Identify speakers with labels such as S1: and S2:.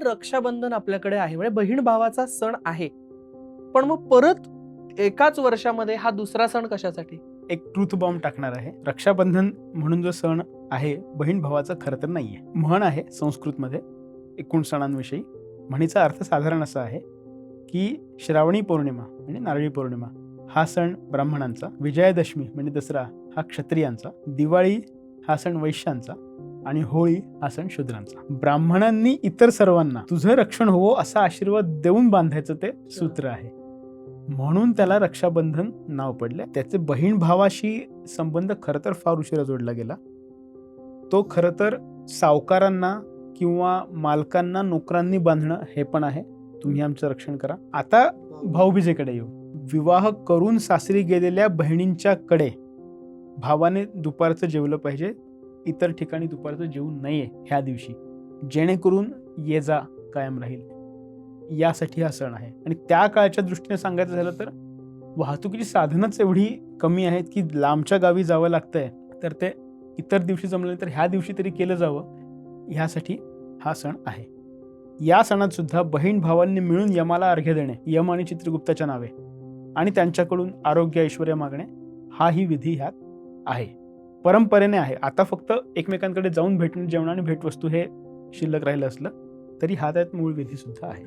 S1: रक्षाबंधन आपल्याकडे आहे, म्हणजे बहीण भावाचा सण आहे, पण मग परत एकाच वर्षामध्ये हा दुसरा सण कशासाठी?
S2: एक ट्रूथ बॉम्ब टाकणार आहे. रक्षाबंधन म्हणून जो सण आहे बहीण भावाचा खरं तर नाहीये. म्हण आहे संस्कृतमध्ये एकूण सणांविषयी. म्हणीचा अर्थ साधारण असा आहे की श्रावणी पौर्णिमा म्हणजे नारळी पौर्णिमा हा सण ब्राह्मणांचा, विजयादशमी म्हणजे दसरा हा क्षत्रियांचा, दिवाळी हा सण वैश्यांचा आणि होळी हा सण शूद्रांचा. ब्राह्मणांनी इतर सर्वांना तुझं रक्षण होवो असा आशीर्वाद देऊन बांधायचं ते सूत्र आहे. म्हणून त्याला रक्षाबंधन नाव पडले. त्याचे बहीण भावाशी संबंध खरं तर फार उशिरा जोडला गेला. तो खरं तर सावकारांना किंवा मालकांना नोकरांनी बांधणं हे पण आहे. तुम्ही आमचं रक्षण करा. आता भाऊबीजेकडे येऊ. विवाह करून सासरी गेलेल्या बहिणींच्याकडे भावाने दुपारचं जेवलं पाहिजे, इतर ठिकाणी दुपारचं जेवू नये ह्या दिवशी, जेणेकरून ये जा कायम राहील. यासाठी हा सण आहे. आणि त्या काळच्या दृष्टीने सांगायचं झालं तर वाहतुकीची साधनच एवढी कमी आहेत की लांबच्या गावी जावं लागतंय, तर ते इतर दिवशी जमलं तर ह्या दिवशी तरी केलं जावं, ह्यासाठी हा सण आहे. या सणात सुद्धा बहीण भावांनी मिळून यमाला अर्घ्य देणे, यम आणि चित्रगुप्ताच्या नावे, आणि त्यांच्याकडून आरोग्य ऐश्वर्य मागणे हाही विधी ह्यात आहे. परंपरेने आहे. आता फक्त एकमेकांकडे जाऊन भेटणं, जेवण आणि भेटवस्तू हे शिल्लक राहिलं असलं तरी हा त्यात मूळ विधी सुद्धा आहे.